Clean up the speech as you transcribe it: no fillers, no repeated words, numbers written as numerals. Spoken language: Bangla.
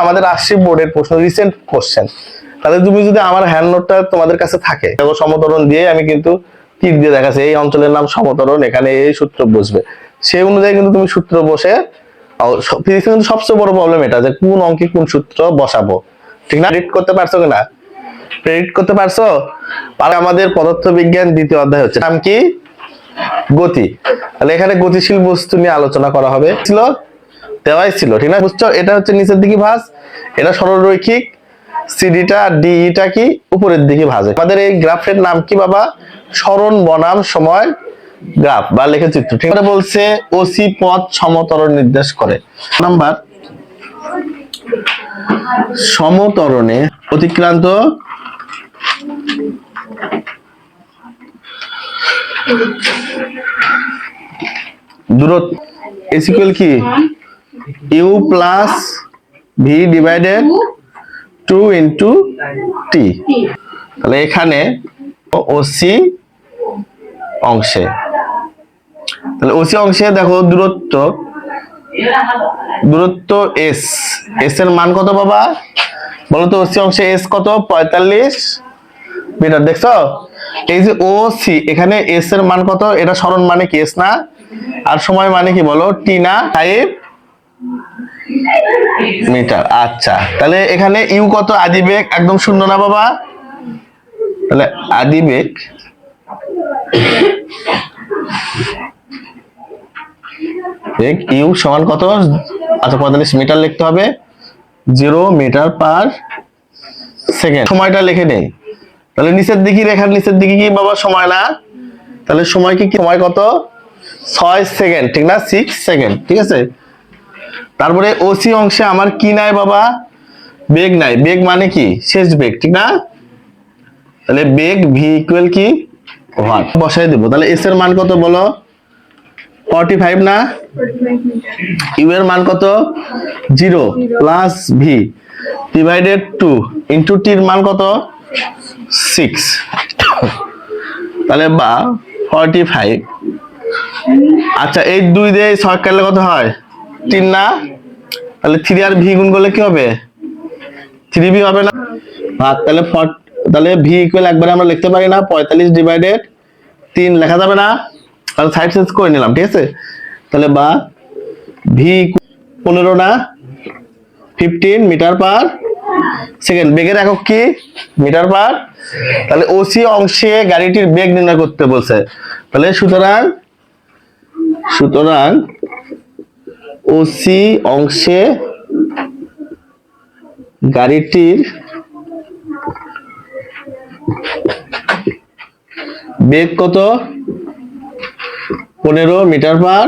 আমাদের আসছে বোর্ডের প্রশ্ন, রিসেন্ট কোশ্চেন। তাহলে তুমি যদি আমার হ্যান্ড নোটটা তোমাদের কাছে থাকে, সমতরণ দিয়ে আমি কিন্তু তীর দিয়ে দেখাচ্ছি এই অঞ্চলের নাম সমতরণ, এখানে এই সূত্র বসবে, সেই অনুযায়ী কিন্তু তুমি সূত্র বসে। ফিজিক্সে কিন্তু সবচেয়ে বড় প্রবলেম এটা যে কোন অঙ্কে কোন সূত্র বসাবো, ঠিক না? প্রেডিক্ট করতে পারছো কিনা? প্রেডিক্ট করতে পারছো? আর আমাদের পদার্থবিজ্ঞান দ্বিতীয় অধ্যায় হচ্ছে নাম কি? গতি। তাহলে এখানে গতিশীল বস্তু নিয়ে আলোচনা করা হবে, ছিল দেওয়াই ছিল, ঠিক না? বুঝছো? এটা হচ্ছে নিচের দিকে ভাঁজ, এটা সরলরৈখিক, সিডিটা ডিইটা কি উপরের দিকে ভাঁজে। আমাদের এই গ্রাফের নাম কি বাবা? সরণ বনাম সময় গ্রাফ বা লেখচিত্র। ঠিক আছে, বলছে ওসি পথ সমতরণ নির্দেশ করে। নাম্বার সমতরণে অতিক্রান্ত দূরত্ব is equal কি u plus v divided 2 into t। তাহলে এখানে ওসি অংশে, তাহলে ওসি অংশে দেখো দূরত্ব এস, এস এর মান কত বাবা বলো তো? ওসি অংশে এস কত? 45 মিটার। দেখছো এই যে ও সি, এখানে এস এর মান কত? এটা সরণ মানে কি এস না? আর সময় মানে কি বলো? টি না? 5 মিটার। আচ্ছা, তাহলে এখানে ইউ কত? আদি বেগ একদম শূন্য না বাবা? তাহলে আদি বেগ ইউ সমান কত? আচ্ছা 45 মিটার লিখতে হবে, 0 মিটার পার সেকেন্ড। সময়টা লিখে নেই। তাহলে নিচের দিকে, রেখার নিচের দিকে কি বাবা সময় না? তাহলে সময় কি? সময় কত? 6 সেকেন্ড, ঠিক না? 6 সেকেন্ড, ঠিক আছে। তারপরে ওসি অংশে আমার কি নাই বাবা? বেগ নাই। বেগ মানে কি? শেষ বেগ, ঠিক না? তাহলে বেগ ভি ইকুয়াল কি? ওয়াট বসাই দেবো। তাহলে এস এর মান কত বলো? 45 না? ইউ এর মান কত? 0 প্লাস ভি ডিভাইডেড 2 ইনটু টি এর মান কত? 6। তাহলে বা 45। আচ্ছা, এই 2 দিয়ে 6 কাটলে কত হয়? 3 না? তাহলে 3 আর ভি গুণ করলে কি হবে? 3 ভি হবে না? তাহলে ভি ইকুয়াল একবারে আমরা লিখতে পারি না? 45 ডিভাইডেড 3 লেখা যাবে না? তাহলে সাইড চেঞ্জ করে নিলাম, ঠিক আছে। তাহলে বা ভি 15 না? 15 মিটার পার সেকেন্ড। বেগের একক কি? Meter per. তাহলে ওসি অংশে গাড়িটির বেগ নির্ণয় করতে বলছে। তাহলে সুতরাং ওসি অংশে গাড়িটির বেগ কত? 15 মিটার পার